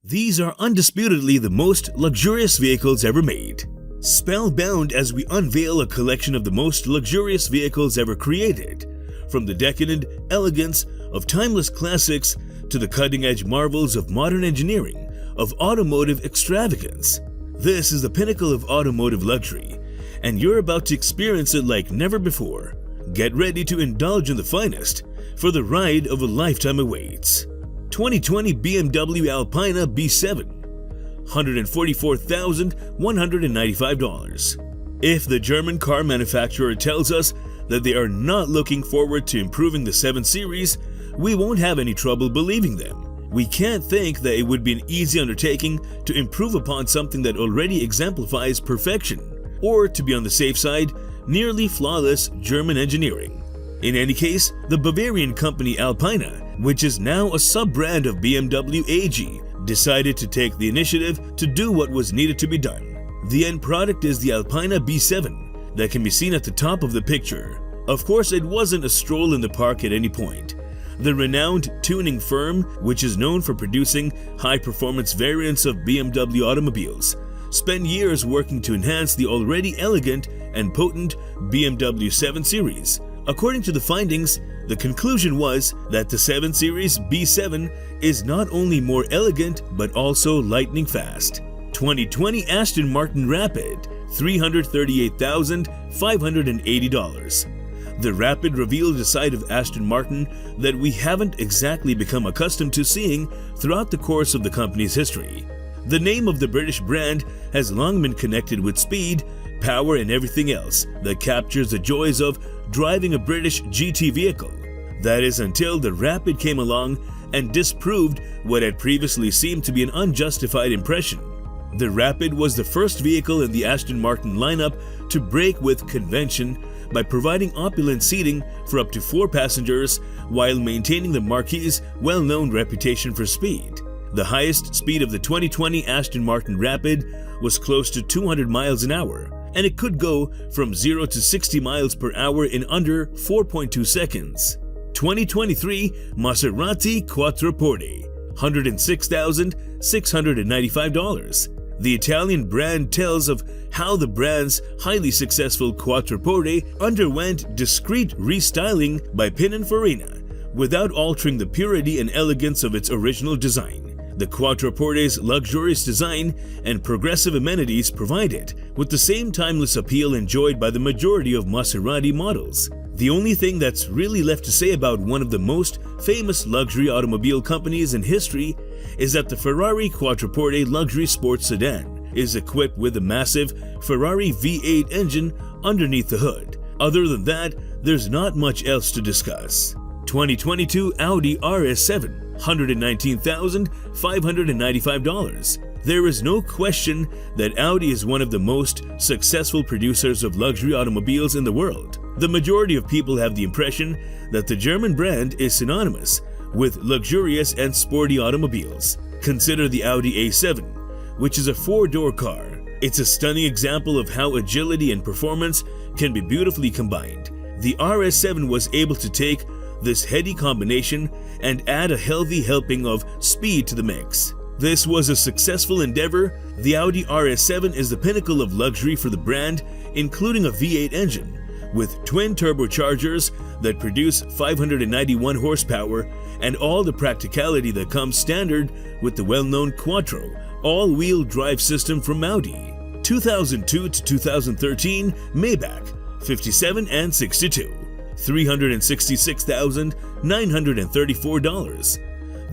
These are undisputedly the most luxurious vehicles ever made. Spellbound as we unveil a collection of the most luxurious vehicles ever created, from the decadent elegance of timeless classics to the cutting-edge marvels of modern engineering, of automotive extravagance. This is the pinnacle of automotive luxury, and you're about to experience it like never before. Get ready to indulge in the finest, for the ride of a lifetime awaits. 2020 BMW Alpina B7, $144,195. If the German car manufacturer tells us that they are not looking forward to improving the 7 Series, we won't have any trouble believing them. We can't think that it would be an easy undertaking to improve upon something that already exemplifies perfection, or to be on the safe side, nearly flawless German engineering. In any case, the Bavarian company Alpina, which is now a sub-brand of BMW AG, decided to take the initiative to do what was needed to be done. The end product is the Alpina B7 that can be seen at the top of the picture. Of course, it wasn't a stroll in the park at any point. The renowned tuning firm, which is known for producing high-performance variants of BMW automobiles, spent years working to enhance the already elegant and potent BMW 7 Series. According to the findings, the conclusion was that the 7 Series B7 is not only more elegant but also lightning fast. 2020 Aston Martin Rapid, $338,580. The Rapid revealed a side of Aston Martin that we haven't exactly become accustomed to seeing throughout the course of the company's history. The name of the British brand has long been connected with speed, power, and everything else that captures the joys of driving a British GT vehicle. That is until the Rapid came along and disproved what had previously seemed to be an unjustified impression. The Rapid was the first vehicle in the Aston Martin lineup to break with convention by providing opulent seating for up to 4 passengers while maintaining the marquee's well-known reputation for speed. The highest speed of the 2020 Aston Martin Rapid was close to 200 miles an hour, and it could go from 0 to 60 miles per hour in under 4.2 seconds. 2023 Maserati Quattroporte, $106,695. The Italian brand tells of how the brand's highly successful Quattroporte underwent discreet restyling by Pininfarina without altering the purity and elegance of its original design. The Quattroporte's luxurious design and progressive amenities provide it with the same timeless appeal enjoyed by the majority of Maserati models. The only thing that's really left to say about one of the most famous luxury automobile companies in history is that the Ferrari Quattroporte luxury sports sedan is equipped with a massive Ferrari V8 engine underneath the hood. Other than that, there's not much else to discuss. 2022 Audi RS7, $119,595. There is no question that Audi is one of the most successful producers of luxury automobiles in the world. The majority of people have the impression that the German brand is synonymous with luxurious and sporty automobiles. Consider the Audi A7, which is a 4-door car. It's a stunning example of how agility and performance can be beautifully combined. The RS7 was able to take this heady combination and add a healthy helping of speed to the mix. This was a successful endeavor. The Audi RS7 is the pinnacle of luxury for the brand, including a V8 engine with twin turbochargers that produce 591 horsepower and all the practicality that comes standard with the well-known Quattro all-wheel drive system from Audi. 2002 to 2013 Maybach 57 and 62, $366,934.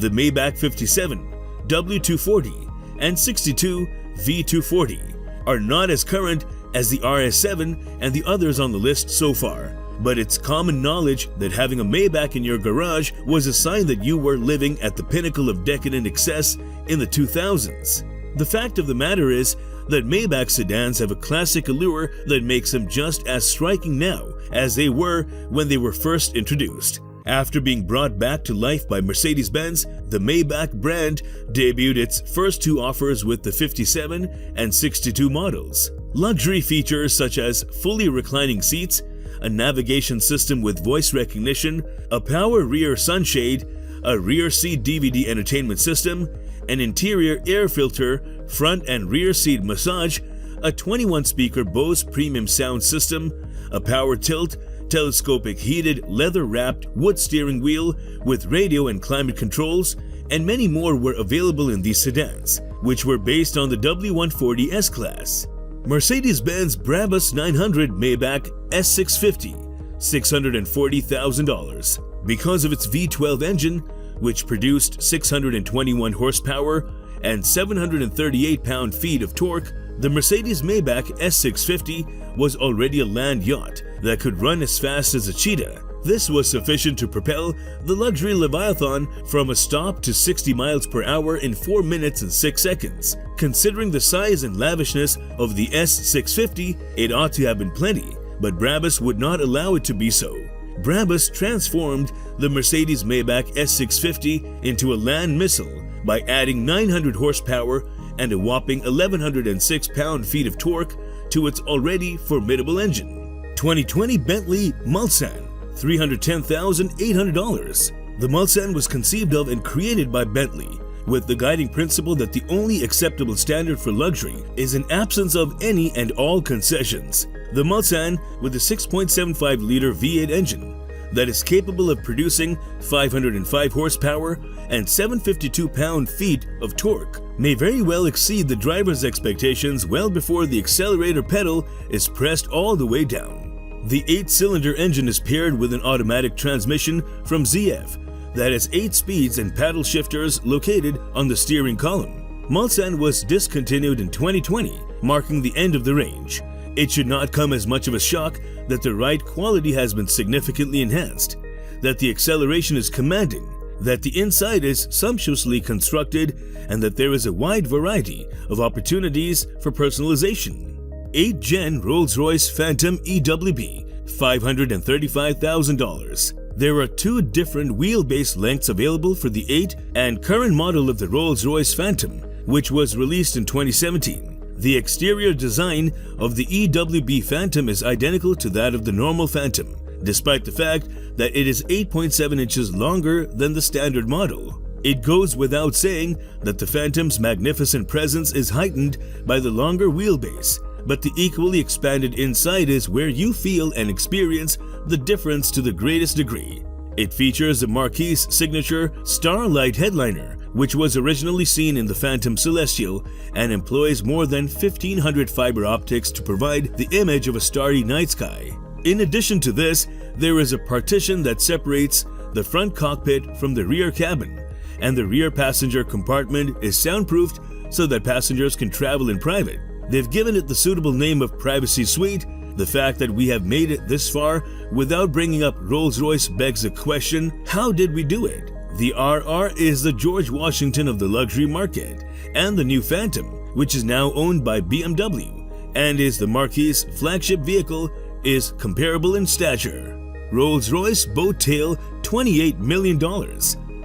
The Maybach 57, W240 and 62 V240 are not as current as the RS7 and the others on the list so far, but it's common knowledge that having a Maybach in your garage was a sign that you were living at the pinnacle of decadent excess in the 2000s. The fact of the matter is that Maybach sedans have a classic allure that makes them just as striking now as they were when they were first introduced. After being brought back to life by Mercedes-Benz, the Maybach brand debuted its first 2 offers with the 57 and 62 models. Luxury features such as fully reclining seats, a navigation system with voice recognition, a power rear sunshade, a rear seat DVD entertainment system, an interior air filter, front and rear seat massage, a 21-speaker Bose premium sound system, a power tilt, telescopic heated leather-wrapped wood steering wheel with radio and climate controls, and many more were available in these sedans, which were based on the W140 S-Class. Mercedes-Benz Brabus 900 Maybach S650, $640,000. Because of its V12 engine, which produced 621 horsepower and 738 pound-feet of torque, the Mercedes Maybach S650 was already a land yacht that could run as fast as a cheetah. This was sufficient to propel the luxury Leviathan from a stop to 60 miles per hour in 4 minutes and 6 seconds. Considering the size and lavishness of the S650, it ought to have been plenty, but Brabus would not allow it to be so. Brabus transformed the Mercedes Maybach S650 into a land missile by adding 900 horsepower and a whopping 1,106 pound-feet of torque to its already formidable engine. 2020 Bentley Mulsanne, $310,800. The Mulsanne was conceived of and created by Bentley, with the guiding principle that the only acceptable standard for luxury is an absence of any and all concessions. The Mulsanne, with a 6.75-liter V8 engine that is capable of producing 505 horsepower and 752 pound-feet of torque, may very well exceed the driver's expectations well before the accelerator pedal is pressed all the way down. The 8-cylinder engine is paired with an automatic transmission from ZF that has 8 speeds and paddle shifters located on the steering column. Mulsanne was discontinued in 2020, marking the end of the range. It should not come as much of a shock that the ride quality has been significantly enhanced, that the acceleration is commanding, that the inside is sumptuously constructed, and that there is a wide variety of opportunities for personalization. 8th Gen Rolls-Royce Phantom EWB, $535,000. There are 2 different wheelbase lengths available for the 8 and current model of the Rolls-Royce Phantom, which was released in 2017. The exterior design of the EWB Phantom is identical to that of the normal Phantom, despite the fact that it is 8.7 inches longer than the standard model. It goes without saying that the Phantom's magnificent presence is heightened by the longer wheelbase, but the equally expanded inside is where you feel and experience the difference to the greatest degree. It features the Marquis signature Starlight headliner, which was originally seen in the Phantom Celestial and employs more than 1,500 fiber optics to provide the image of a starry night sky. In addition to this, there is a partition that separates the front cockpit from the rear cabin, and the rear passenger compartment is soundproofed so that passengers can travel in private. They've given it the suitable name of Privacy Suite. The fact that we have made it this far without bringing up Rolls-Royce begs the question, how did we do it? The RR is the George Washington of the luxury market, and the new Phantom, which is now owned by BMW and is the Marquis' flagship vehicle, is comparable in stature. Rolls-Royce Boat Tail, $28 million.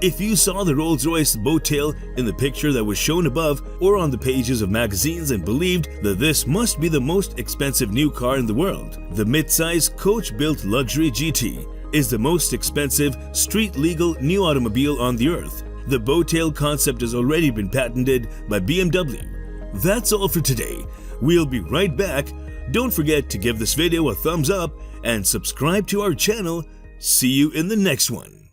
If you saw the Rolls-Royce Boat Tail in the picture that was shown above or on the pages of magazines and believed that this must be the most expensive new car in the world, the midsize coach-built luxury GT is the most expensive street-legal new automobile on the earth. The Boat Tail concept has already been patented by BMW. That's all for today. We'll be right back. Don't forget to give this video a thumbs up and subscribe to our channel. See you in the next one.